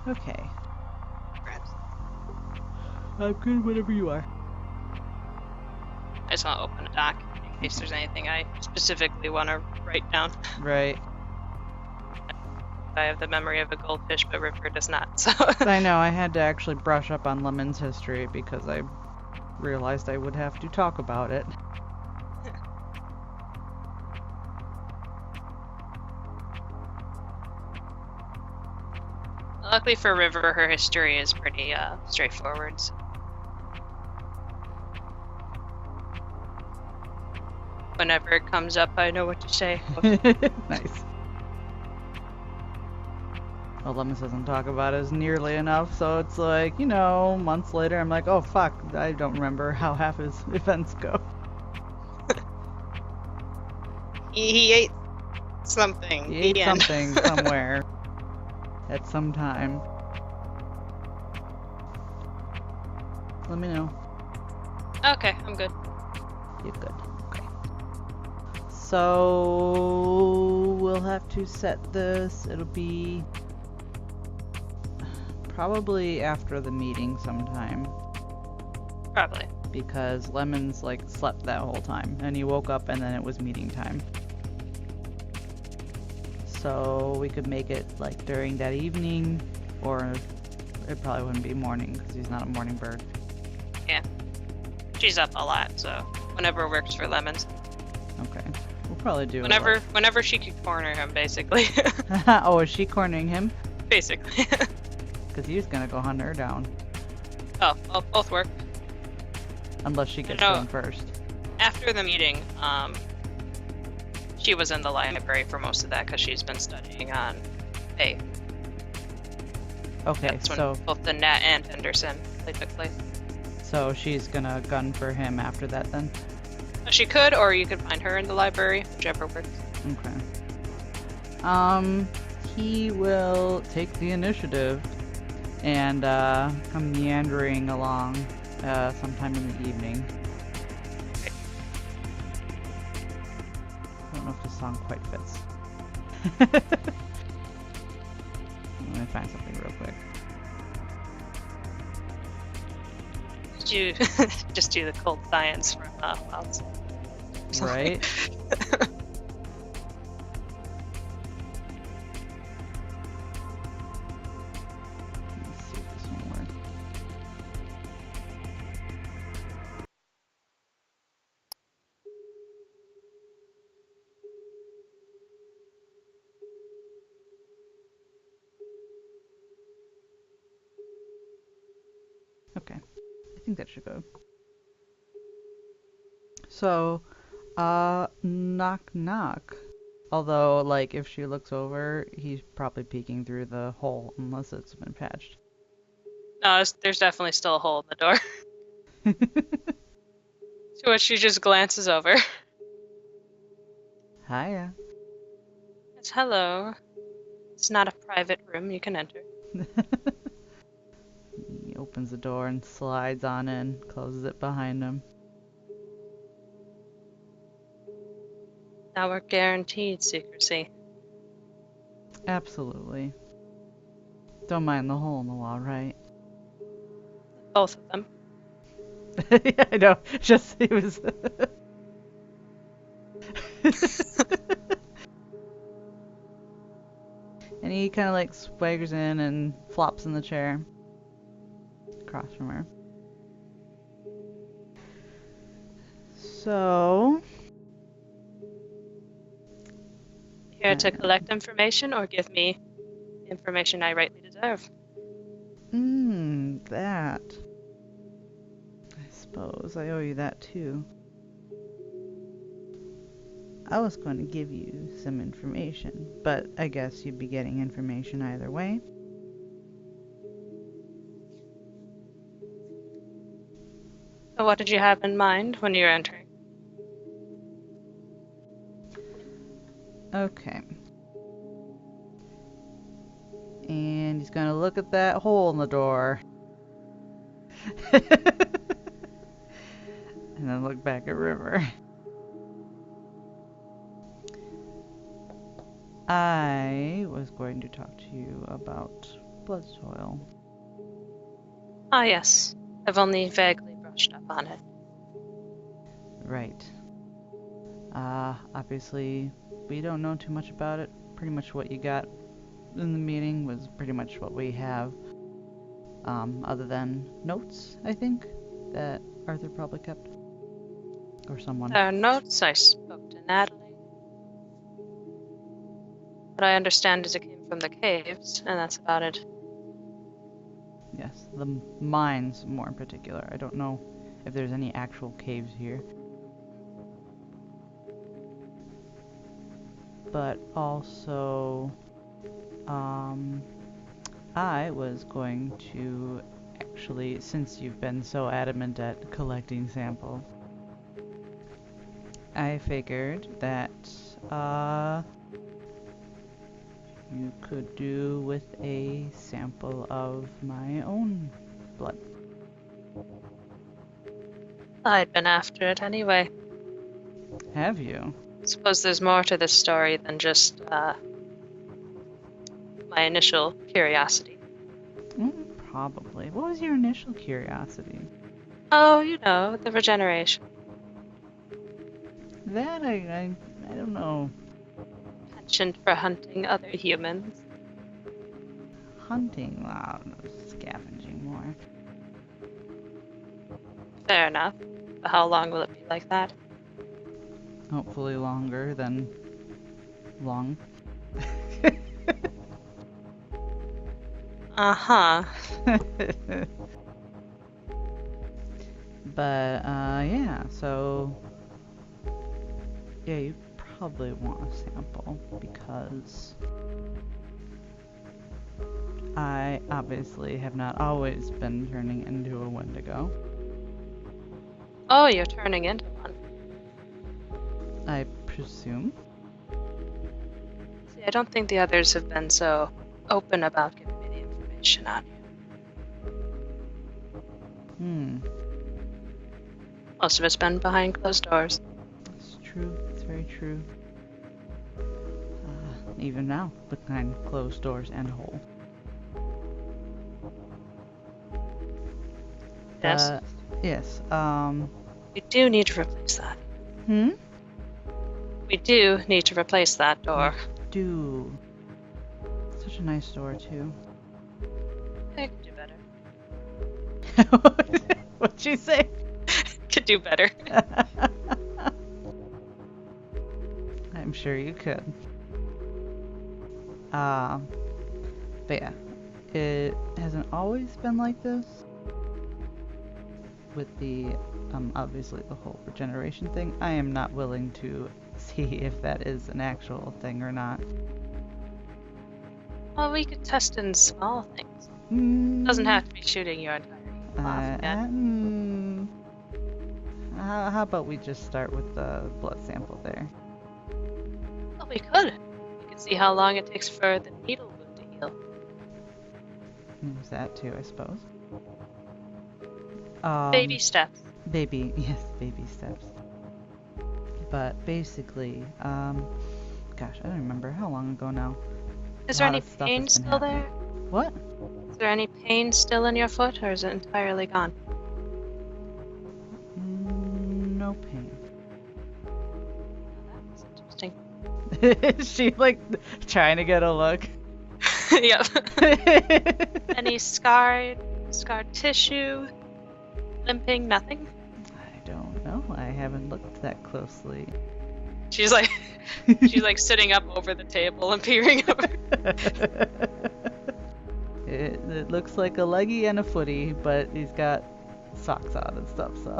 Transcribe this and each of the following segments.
Okay. Perhaps. I'm good whenever you are. I just want to open a doc in case there's anything I specifically want to write down. Right. I have the memory of a goldfish, but River does not. So I know, I had to actually brush up on Lemon's history because I realized I would have to talk about it. luckily for River, her history is pretty straightforward. So. Whenever it comes up, I know what to say. Nice. Well, Lemon doesn't talk about it as nearly enough, so it's like, you know, months later, I'm like, oh fuck, I don't remember how half his events go. He ate something. He ate The end. something somewhere at some time. Let me know. Okay, I'm good. You're good. Okay. So we'll have to set this. It'll be probably after the meeting sometime. Probably. Because Lemon's like slept that whole time and he woke up and then it was meeting time. So we could make it like during that evening, or it probably wouldn't be morning because he's not a morning bird. Yeah. She's up a lot, so whenever works for Lemons. Okay. We'll probably do Whenever she could corner him, basically. Oh, is she cornering him? Basically. Because he's gonna go hunt her down. Oh, both work. Unless she gets to him first. After the meeting, she was in the library for most of that because she's been studying on Fae. Okay, That's when so both the Nat and Henderson they took place. So she's gonna gun for him after that then? She could, or you could find her in the library, whichever works. Okay. He will take the initiative and come meandering along sometime in the evening. I don't know if this song quite fits. Let me find something real quick. Just do the cold science from Wilds. Right? Let's see if this one works. Okay. I think that should go. So, knock knock. Although, like, if she looks over, he's probably peeking through the hole, unless it's been patched. No, there's definitely still a hole in the door. To which she just glances over. Hiya. It's hello. It's not a private room, you can enter. He opens the door and slides on in, closes it behind him. Now we're guaranteed secrecy. Absolutely. Don't mind the hole in the wall, right? Both of them. Yeah, I know. Just, he was... And he kind of like swaggers in and flops in the chair across from her. So... Here to collect information or give me information I rightly deserve. That. I suppose I owe you that too. I was going to give you some information, but I guess you'd be getting information either way. So what did you have in mind when you were entering? Okay. And he's going to look at that hole in the door. And then look back at River. I was going to talk to you about blood soil. Ah, yes. I've only vaguely brushed up on it. Right. Obviously, we don't know too much about it. Pretty much what you got in the meeting was pretty much what we have. Other than notes, I think, that Arthur probably kept. Or someone. There are notes. I spoke to Natalie. What I understand is it came from the caves, and that's about it. Yes, the mines more in particular. I don't know if there's any actual caves here. But also, I was going to actually, since you've been so adamant at collecting samples, I figured that, you could do with a sample of my own blood. I'd been after it anyway. Have you? Suppose there's more to this story than just my initial curiosity. Probably. What was your initial curiosity? Oh, you know, the regeneration. That I don't know. Penchant for hunting other humans. Hunting, wow, scavenging more. Fair enough. But how long will it be like that? Hopefully longer than long. Uh-huh. But, yeah, so... Yeah, you probably want a sample, because... I obviously have not always been turning into a Wendigo. Oh, you're turning into one. I presume. See, I don't think the others have been so open about giving me the information on you. Most of it's been behind closed doors. It's true. It's very true. Even now, behind closed doors and hole. Yes. Yes. We do need to replace that. We do need to replace that door. Do. Such a nice door, too. I could do better. What'd you say? Could do better. I'm sure you could. But yeah, it hasn't always been like this. With the, obviously the whole regeneration thing, I am not willing to see if that is an actual thing or not. Well, we could test in small things. Doesn't have to be shooting your entire off again. How about we just start with the blood sample there? Well, we could. We could see how long it takes for the needle wound to heal. There's that too, I suppose. Baby steps. Yes, baby steps. But basically, gosh, I don't remember how long ago now. Is there any pain still there? What? Is there any pain still in your foot, or is it entirely gone? No pain. Oh, that's interesting. Is she like trying to get a look? Yep. Any scarred tissue? Limping? Nothing? I don't know. I haven't looked that closely. She's like sitting up over the table and peering over. It looks like a leggy and a footy, but he's got socks on and stuff, so.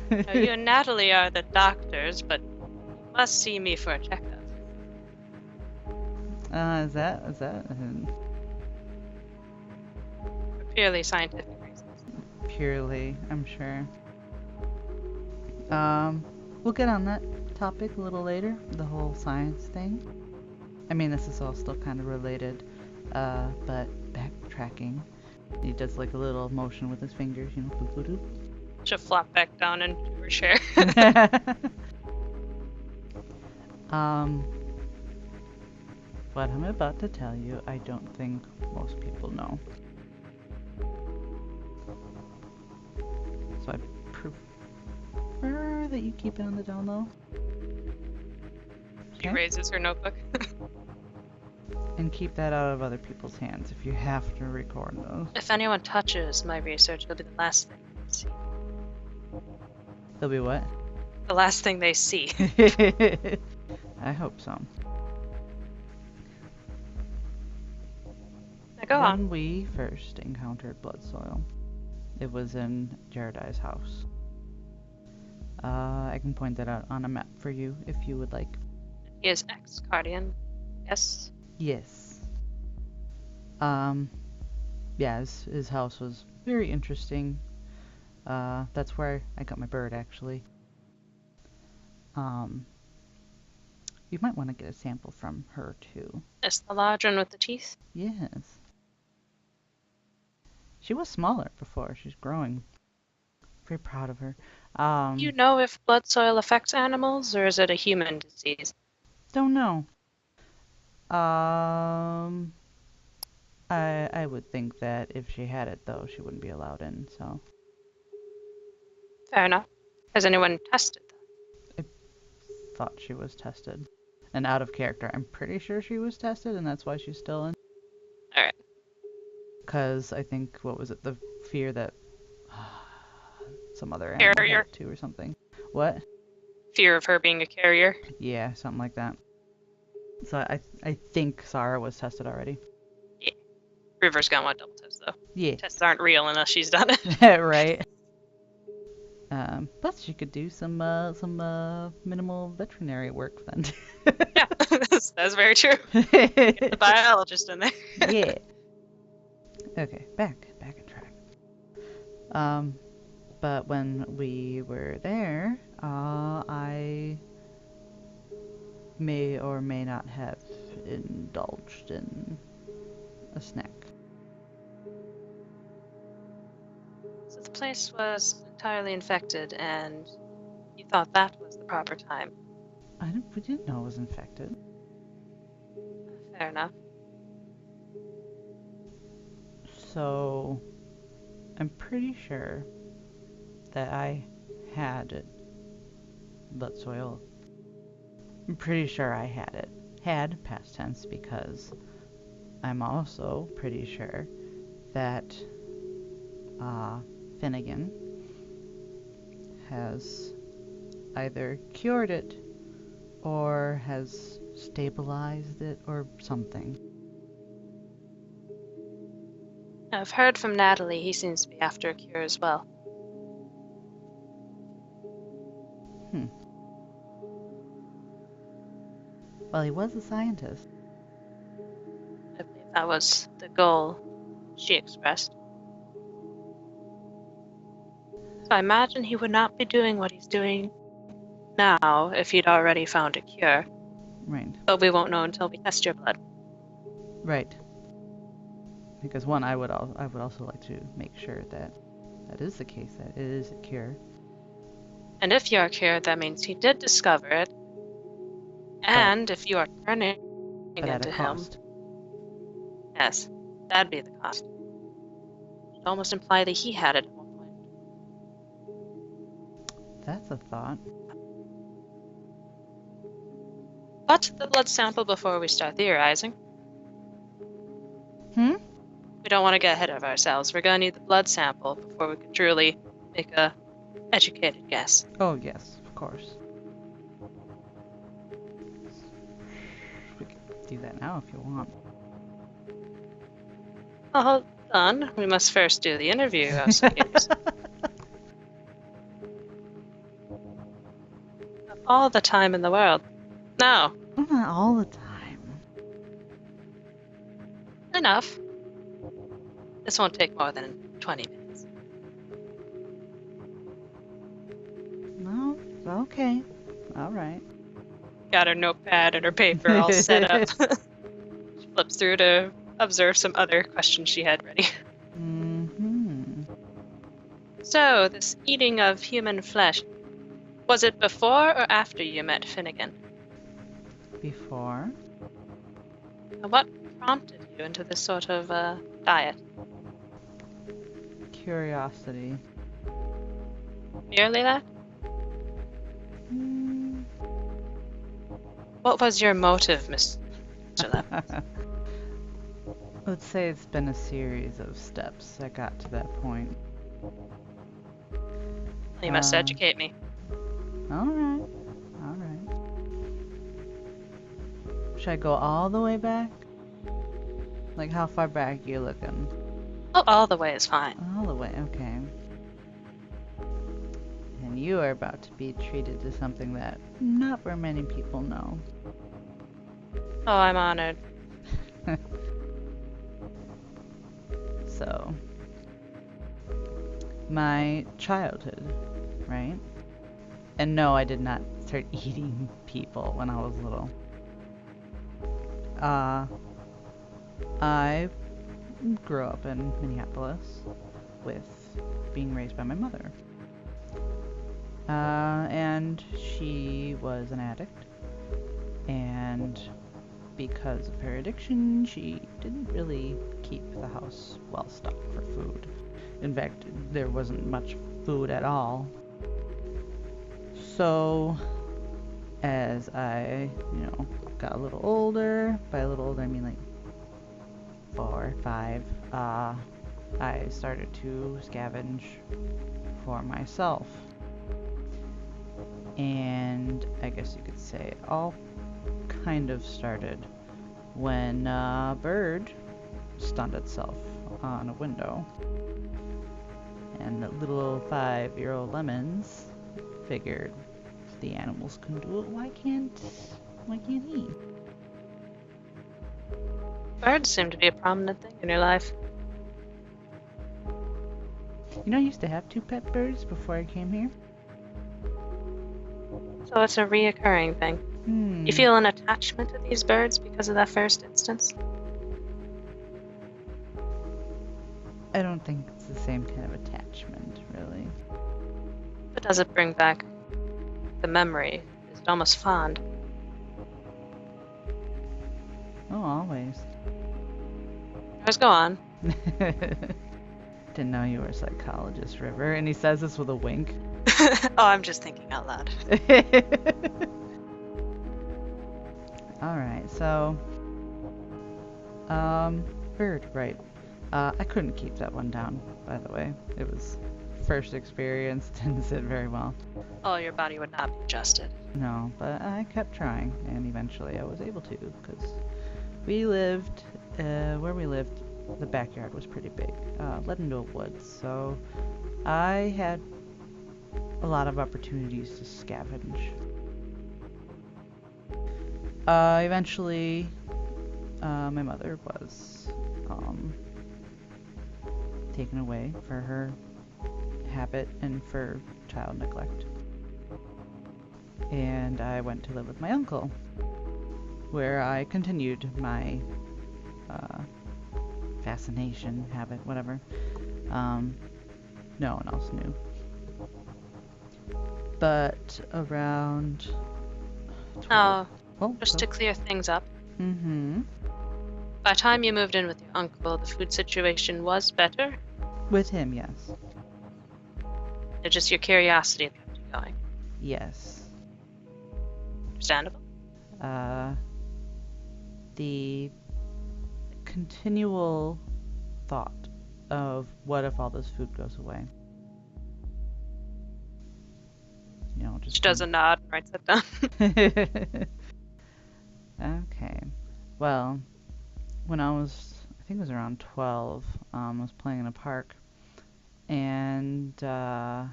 Now, you and Natalie are the doctors, but you must see me for a checkup. Is that? For purely scientific reasons. Purely, I'm sure. We'll get on that topic a little later, the whole science thing. I mean, this is all still kind of related, but backtracking. He does like a little motion with his fingers, you know, boop, boop, boop. She'll flop back down into her chair. What I'm about to tell you, I don't think most people know. So I prefer that you keep it on the down low. She raises her notebook. And keep that out of other people's hands if you have to record those. If anyone touches my research, it'll be the last thing they see. They'll be what? The last thing they see. I hope so. Now go on. When we first encountered blood soil, it was in Jaredai's house. I can point that out on a map for you if you would like. He is ex-Guardian. Yes. Yes. Yeah, his house was very interesting. That's where I got my bird, actually. You might want to get a sample from her, too. It's the large one with the teeth. Yes. She was smaller before. She's growing. Very proud of her. Do you know if blood soil affects animals, or is it a human disease? Don't know. I would think that if she had it, though, she wouldn't be allowed in, so. Fair enough. Has anyone tested that? I thought she was tested. And out of character, I'm pretty sure she was tested, and that's why she's still in. Alright. Because I think, what was it, the fear that some other animal Carrier. had it too or something. What? Fear of her being a carrier? Yeah, something like that. So I think Sarah was tested already. Yeah. River's gonna want double tests, though. Yeah. Tests aren't real unless she's done it. Right. Plus she could do some minimal veterinary work then. Yeah, that's very true. Get the biologist in there. Yeah. Okay, back on track. But when we were there, I may or may not have indulged in a snack. So the place was entirely infected, and you thought that was the proper time. We didn't know it was infected. Fair enough. So, I'm pretty sure that I had it. Blood soil. I'm pretty sure I had it. Had, past tense, because I'm also pretty sure that Finnegan has either cured it or has stabilized it or something. I've heard from Natalie he seems to be after a cure as well. Well, he was a scientist. I believe that was the goal she expressed. So I imagine he would not be doing what he's doing now if he'd already found a cure. Right. But we won't know until we test your blood. Right. Because one, I would also like to make sure that that is the case, that it is a cure. And if you're cured, that means he did discover it. And if you are turning But at into a him, cost. yes, that'd be the cost. It'd almost imply that he had it at one point. That's a thought. But the blood sample before we start theorizing. We don't want to get ahead of ourselves. We're going to need the blood sample before we can truly make a educated guess. Oh, yes, of course. We can do that now if you want. Well, hold on. We must first do the interview of Sirius. All the time in the world. No. Not all the time. Enough. This won't take more than 20 minutes. No? Okay. Alright. Got her notepad and her paper all set up. She flips through to observe some other questions she had ready. Mm-hmm. So, this eating of human flesh, was it before or after you met Finnegan? Before? What prompted you into this sort of diet? Curiosity. Merely that? Hmm. What was your motive, Mr. Lev? I would say it's been a series of steps that got to that point. You must educate me. Alright. Alright. Should I go all the way back? Like, how far back are you looking? Oh, all the way is fine. All the way, okay. And you are about to be treated to something that not very many people know. Oh, I'm honored. So, my childhood, right? And no, I did not start eating people when I was little. I grew up in Minneapolis with being raised by my mother. And she was an addict. And because of her addiction, she didn't really keep the house well stocked for food. In fact, there wasn't much food at all. So, as I, got a little older, by a little older I mean like 4, 5, I started to scavenge for myself. And I guess you could say it all kind of started when a bird stunned itself on a window. And the little 5-year-old Lemons figured if the animals can do it, why can't he? Birds seem to be a prominent thing in your life. I used to have 2 pet birds before I came here. So it's a reoccurring thing. You feel an attachment to these birds because of that first instance? I don't think it's the same kind of attachment, really. But does it bring back the memory? Is it almost fond? Oh, always. Let's go on. Didn't know you were a psychologist, River. And he says this with a wink. Oh, I'm just thinking out loud. Alright, so... bird, right. I couldn't keep that one down, by the way. It was first experience, didn't sit very well. Oh, your body would not be adjusted. No, but I kept trying, and eventually I was able to, because we lived, where we lived, the backyard was pretty big, led into a woods, so I had a lot of opportunities to scavenge. Eventually, my mother was taken away for her habit and for child neglect. And I went to live with my uncle, where I continued my fascination, habit, whatever. No one else knew. But around 12. Just to clear things up. Mm-hmm. By the time you moved in with your uncle, the food situation was better? With him, yes. It's just your curiosity that kept you going. Yes. Understandable? The continual thought of what if all this food goes away? She does a nod and writes that down. Okay. Well, when I think it was around 12, I was playing in a park, and there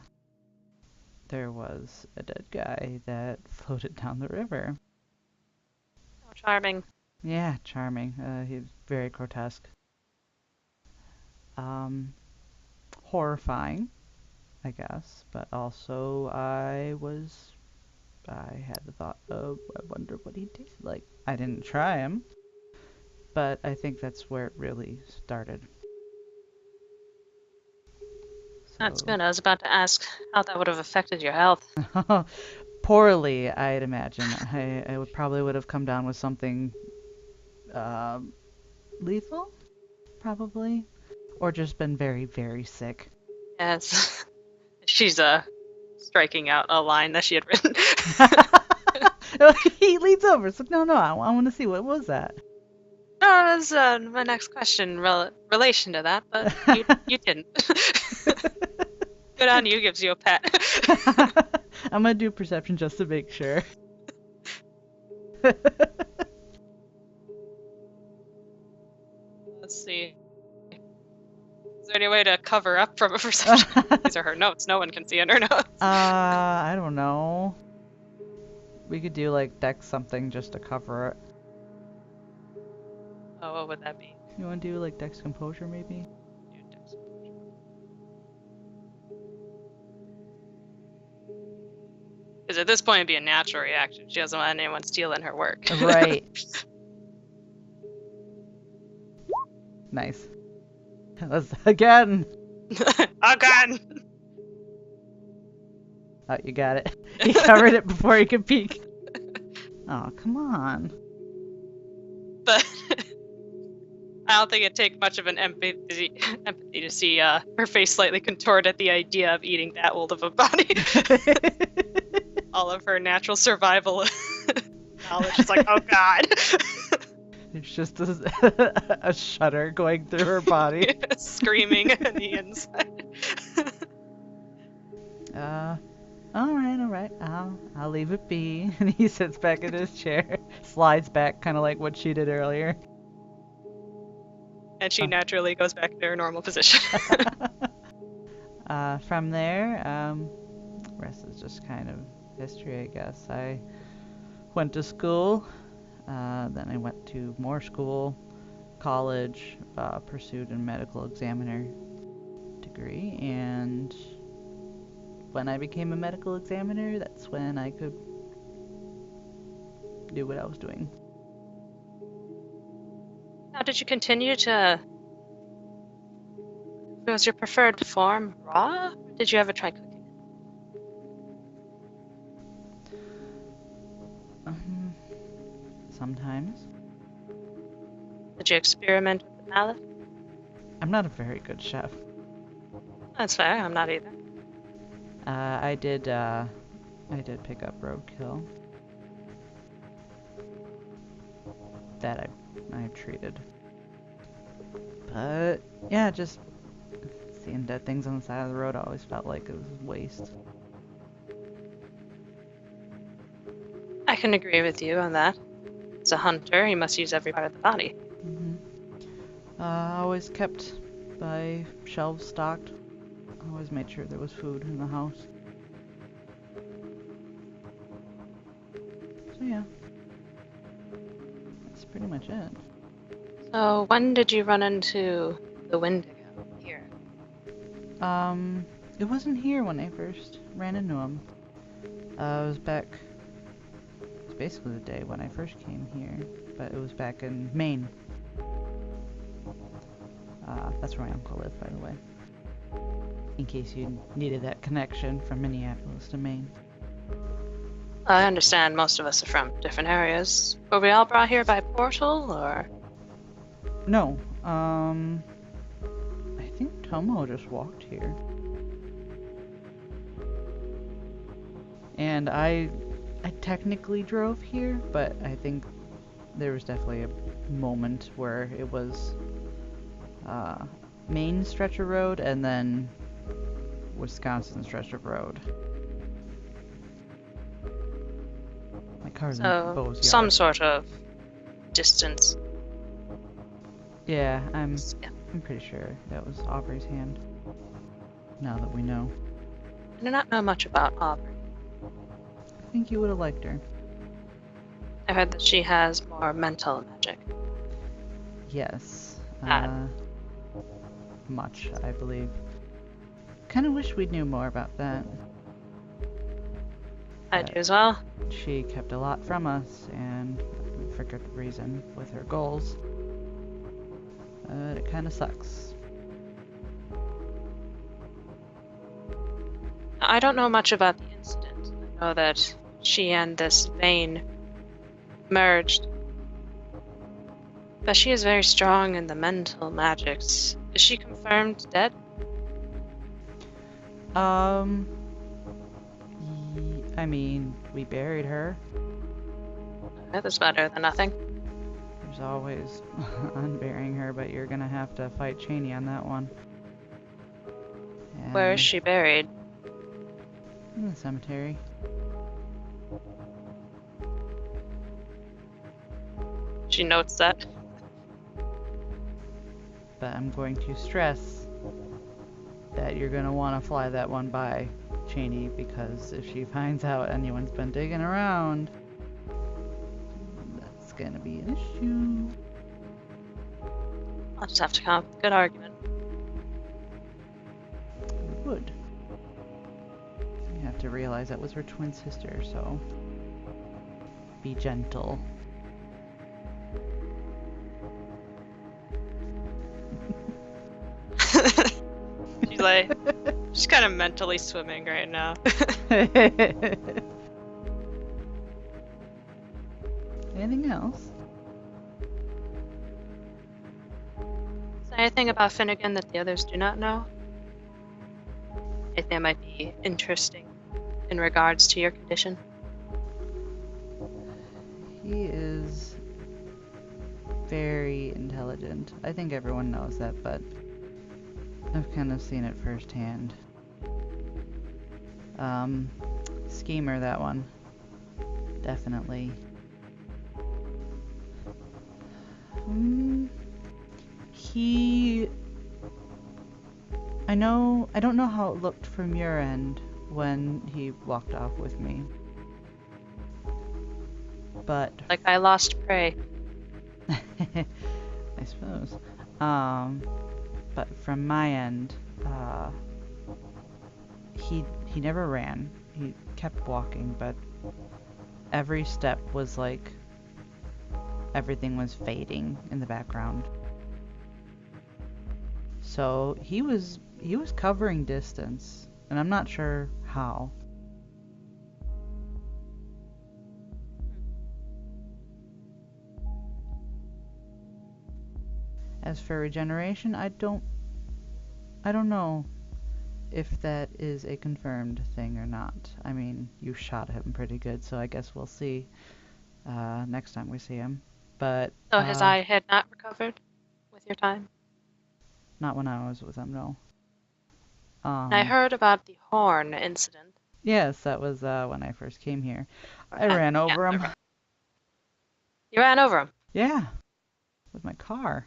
was a dead guy that floated down the river. Oh, charming. Yeah, charming. He was very grotesque. Horrifying, I guess, but also I had the thought of, I wonder what he tasted like. I didn't try him, but I think that's where it really started. That's good. I was about to ask how that would have affected your health. Poorly, I'd imagine. I probably would have come down with something Lethal, probably, or just been very, very sick. Yes. She's striking out a line that she had written. He leans over. It's like, no, I want to see what was that. No, that was my next question relation to that, but you didn't. Good on you, gives you a pat. I'm gonna do perception just to make sure. Let's see. Is there any way to cover up from a perception? These are her notes. No one can see in her notes. I don't know. We could do like dex something just to cover it. Oh, what would that be? You want to do like dex composure maybe? Do dex composure. Because at this point it'd be a natural reaction. She doesn't want anyone stealing her work. Right. Nice. Let's again. Again. Oh, you got it. He covered it before he could peek. Oh, come on. But I don't think it'd take much of an empathy to see her face slightly contort at the idea of eating that old of a body. All of her natural survival knowledge is like, oh god. It's just a shudder going through her body. Screaming on the inside. All right. I'll leave it be. And he sits back in his chair, slides back, kind of like what she did earlier. And she naturally goes back to her normal position. From there, rest is just kind of history, I guess. I went to school, then I went to more school, college, pursued a medical examiner degree, and when I became a medical examiner, that's when I could do what I was doing. Now, did you continue to... Was your preferred form raw? Or did you ever try cooking? Sometimes. Did you experiment with the palate? I'm not a very good chef. That's fair, I'm not either. I did pick up roadkill. That I treated. But yeah, just seeing dead things on the side of the road, I always felt like it was a waste. I can agree with you on that. As a hunter, you must use every part of the body. Always kept my shelves stocked. Always made sure there was food in the house. So yeah. That's pretty much it. So, when did you run into the Wendigo here? It wasn't here when I first ran into him. It was back... It's basically the day when I first came here, but it was back in Maine. That's where my uncle lived, by the way. In case you needed that connection from Minneapolis to Maine. I understand most of us are from different areas. Were we all brought here by portal, or...? No, I think Tomo just walked here. And I technically drove here, but I think there was definitely a moment where it was Maine stretch of road and then Wisconsin stretch of road. My car's in Bo's yard. Some sort of distance. Yeah, I'm pretty sure that was Aubrey's hand. Now that we know. I do not know much about Aubrey. I think you would have liked her. I heard that she has more mental magic. Yes. Much, I believe. Kind of wish we knew more about that. I do as well. She kept a lot from us, and for good reason, with her goals. It kind of sucks. I don't know much about the incident. I know that she and this vein merged. But she is very strong in the mental magics. Is she confirmed dead? I mean, we buried her. That is better than nothing. There's always unburying her, but you're gonna have to fight Cheney on that one. Where is And she buried? in the cemetery. She notes that. But I'm going to stress that you're gonna want to fly that one by Cheney, because if she finds out anyone's been digging around, that's gonna be an issue. I'll just have to come up with a good argument. Would. You have to realize that was her twin sister, so be gentle. She's like, she's kind of mentally swimming right now. Anything else? Is there anything about Finnegan that the others do not know? Anything that might be interesting in regards to your condition? He is very intelligent. I think everyone knows that, but I've kind of seen it firsthand. Schemer, that one. Definitely. I don't know how it looked from your end when he walked off with me. But Like I lost prey. I suppose. But from my end, he never ran. He kept walking, but every step was like everything was fading in the background. So he was covering distance, and I'm not sure how. As for regeneration, I don't know if that is a confirmed thing or not. I mean, you shot him pretty good, so I guess we'll see next time we see him. But So his eye had not recovered with your time? not when I was with him, no. I heard about the horn incident. Yes, that was when I first came here. I ran over him. You ran over him? Yeah, with my car.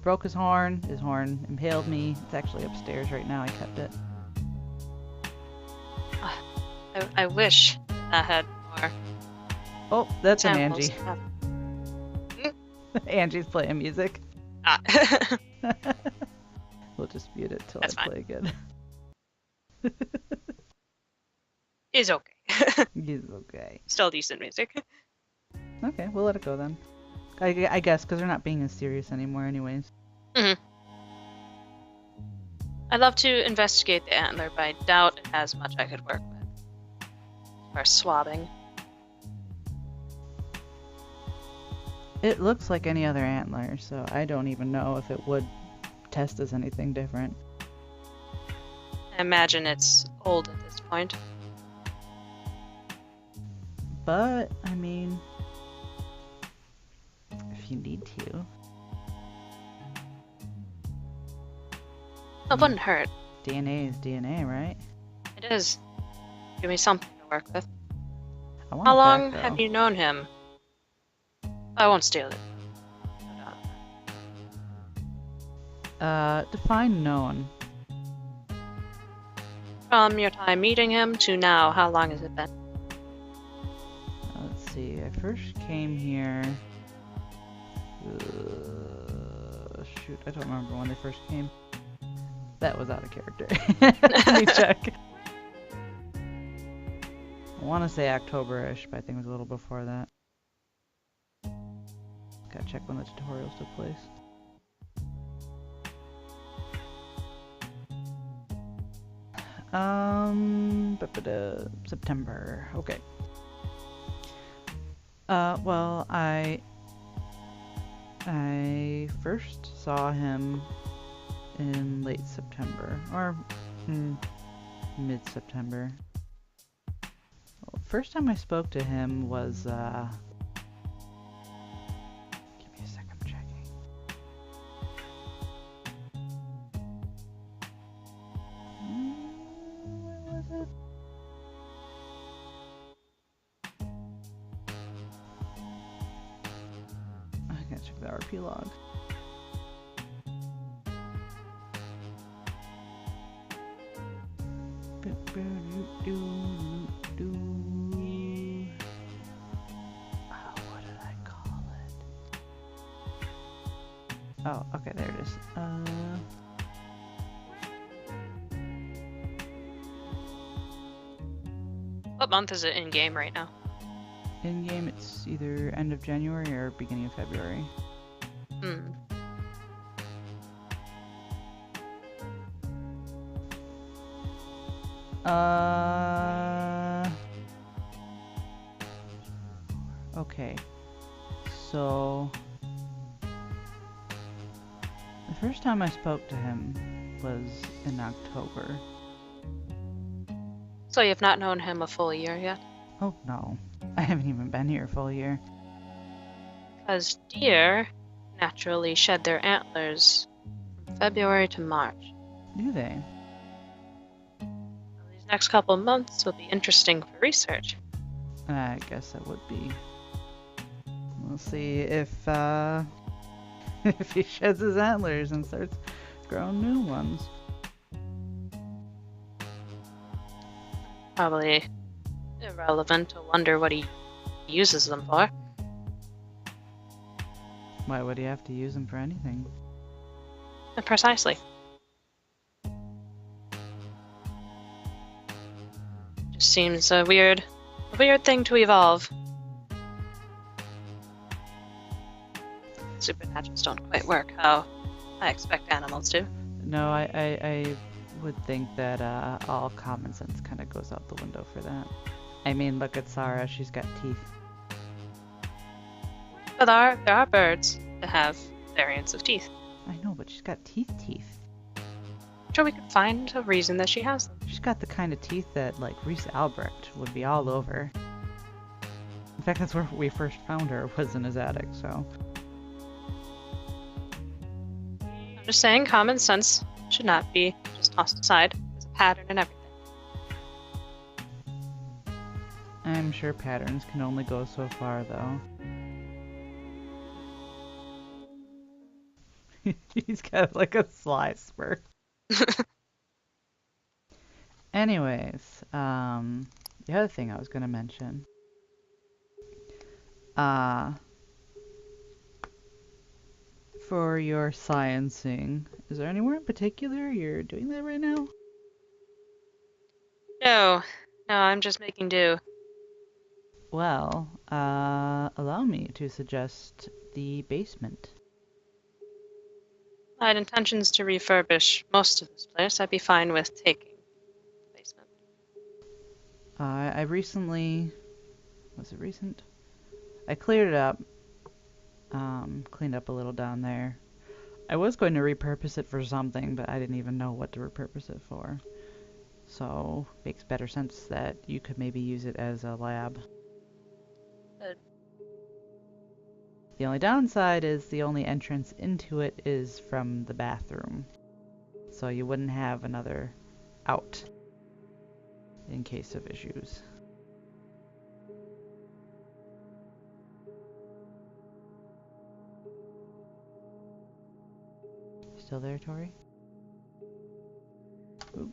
Broke his horn. His horn impaled me. It's actually upstairs right now. I kept it. I wish I had more. Oh, that's an examples. Angie. Angie's playing music. Ah. We'll just mute it till That's I fine. play again. Is okay. He's okay. Still decent music. Okay, we'll let it go then. I guess, because they're not being as serious anymore anyways. I'd love to investigate the antler, but I doubt it has much I could work with. Or swabbing. It looks like any other antler, so I don't even know if it would test as anything different. I imagine it's old at this point. But, I mean, if you need to. It wouldn't hurt. DNA is DNA, right? It is. Give me something to work with. I want How it long back, have though. you known him? I won't steal it. Define known. From your time meeting him to now, how long has it been? Let's see, I first came here... shoot, I don't remember when they first came. That was out of character. Let me check. I want to say October-ish, but I think it was a little before that. Gotta check when the tutorials took place. September. Okay. Well, I first saw him in late September, or mid-September. First time I spoke to him was, give me a second, I'm checking. When was it? I gotta check the RP log. What did I call it? Oh, okay, there it is. What month is it in game right now? In game, it's either end of January or beginning of February. Hmm. Okay. So the first time I spoke to him was in October. So you've not known him a full year yet? Oh no, I haven't even been here a full year. Because deer naturally shed their antlers from February to March. Do they? These next couple months will be interesting for research. I guess that would be. We'll see if if he sheds his antlers and starts growing new ones. Probably irrelevant to wonder what he uses them for. Why would he have to use them for anything? Precisely. Just seems a weird thing to evolve. Supernaturals don't quite work how I expect animals to. No, I would think that all common sense kind of goes out the window for that. I mean, look at Sarah, she's got teeth. But there are birds that have variants of teeth. I know, but she's got teeth. I'm sure we could find a reason that she has them. She's got the kind of teeth that, like, Reese Albrecht would be all over. In fact, that's where we first found her, was in his attic, so. I'm just saying common sense should not be just tossed aside. There's a pattern in everything. I'm sure patterns can only go so far, though. He's got, like, a sly spur. Anyways, the other thing I was gonna mention. For your sciencing, is there anywhere in particular you're doing that right now? No, I'm just making do. Well, allow me to suggest the basement. I had intentions to refurbish most of this place. I'd be fine with taking the basement. I recently, was it recent? I cleared it up, cleaned up a little down there. I was going to repurpose it for something, but I didn't even know what to repurpose it for. So, makes better sense that you could maybe use it as a lab. Good. The only downside is the only entrance into it is from the bathroom. So you wouldn't have another out in case of issues. Still there, Tori? Oop.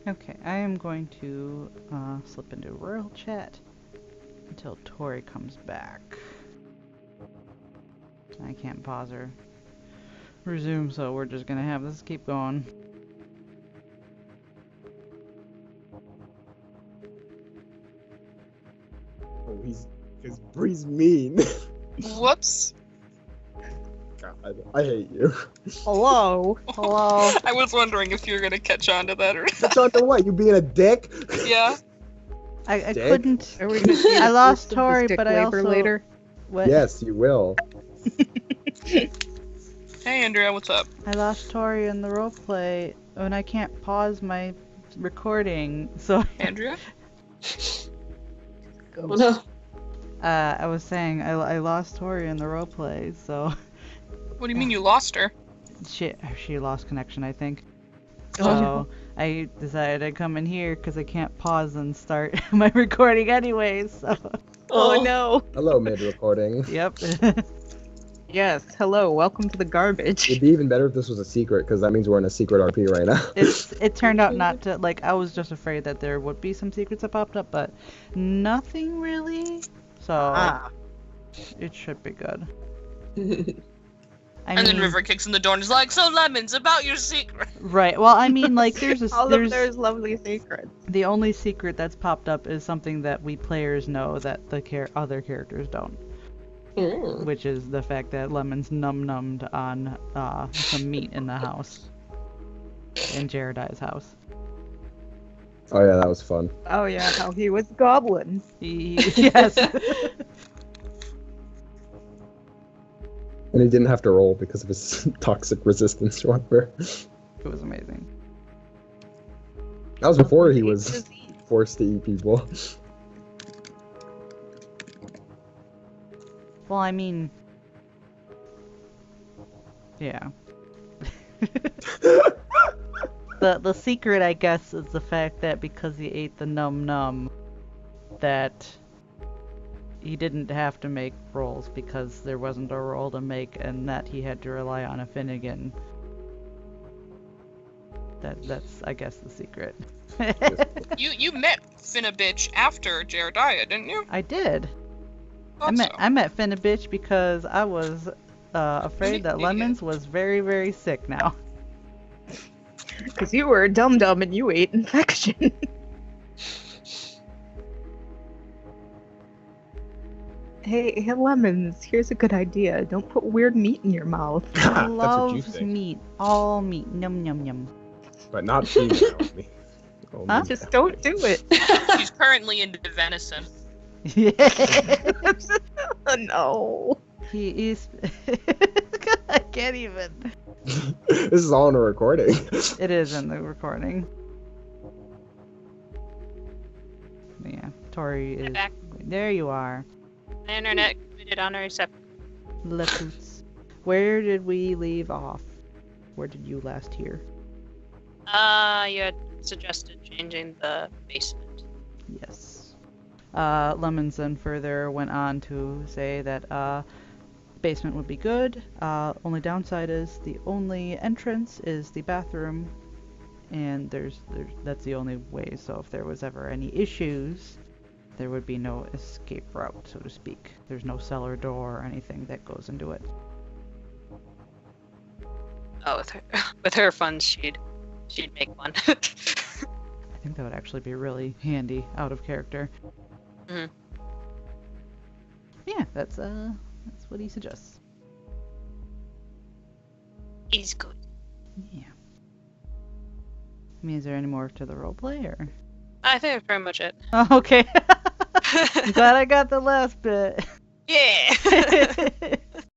Okay, I am going to slip into royal chat until Tori comes back. I can't pause or resume, so we're just gonna have this keep going. Oh, he's Bree's mean. Whoops. God, I hate you. Hello. Hello. I was wondering if you were gonna catch on to that or That's on the what? You being a dick? yeah. I Dick? couldn't. Are we gonna see I the lost fruits of the Tori, stick but I labor also later. What? Yes, you will. Hey Andrea, what's up? I lost Tori in the roleplay, and I can't pause my recording. So Andrea? Go. No. I was saying I lost Tori in the roleplay, so What do you mean you lost her? she lost connection, I think. Oh. So I decided I'd come in here because I can't pause and start my recording anyways. So Oh no. Hello, mid-recording. yep. Yes. Hello. Welcome to the garbage. It'd be even better if this was a secret, because that means we're in a secret RP right now. It turned out not to, like, I was just afraid that there would be some secrets that popped up, but nothing really. So Ah. it should be good. I And then mean, River kicks in the door and is like, so Lemons, about your secret. right. Well, I mean, like, there's All there's of those lovely secrets. the only secret that's popped up is something that we players know that the other characters don't, Mm. which is the fact that Lemon's num-nummed on some meat in the house, in Jarediah's house. Oh yeah, that was fun. Oh yeah, how he was goblin. Yes. And he didn't have to roll because of his toxic resistance or whatever. It was amazing. That was before he was forced to eat people. Well, I mean, yeah. The secret, I guess, is the fact that because he ate the num-num, that he didn't have to make rolls because there wasn't a roll to make, and that he had to rely on a Finnegan. That's, I guess, the secret. You met Finnabitch after Jarediah, didn't you? I did. Thought so. I met Finnabitch because I was afraid that Idiot. Lemons was very, very sick now. Because you were a dum-dum and you ate infection. Hey, Lemons, here's a good idea. Don't put weird meat in your mouth. He That's what you loves think. meat. All meat. Yum, yum, yum. But not female. Oh, Huh? Just don't do it. She's currently into venison. Oh, no. He is... I can't even. This is all in a recording. It is in the recording. Yeah, Tori is... Back. There you are. The internet committed on a reception. Lepoots. Where did we leave off? Where did you last hear? You had suggested changing the basement. Yes. Lemons then further went on to say that basement would be good. Only downside is the only entrance is the bathroom, and that's the only way. So if there was ever any issues, there would be no escape route, so to speak. There's no cellar door or anything that goes into it. Oh, with her funds, she'd make one. I think that would actually be really handy out of character. Mhm. Yeah, that's what he suggests. He's good. Yeah. I mean, is there any more to the roleplay, or? I think that's pretty much it. Oh, okay. I'm glad I got the last bit. Yeah.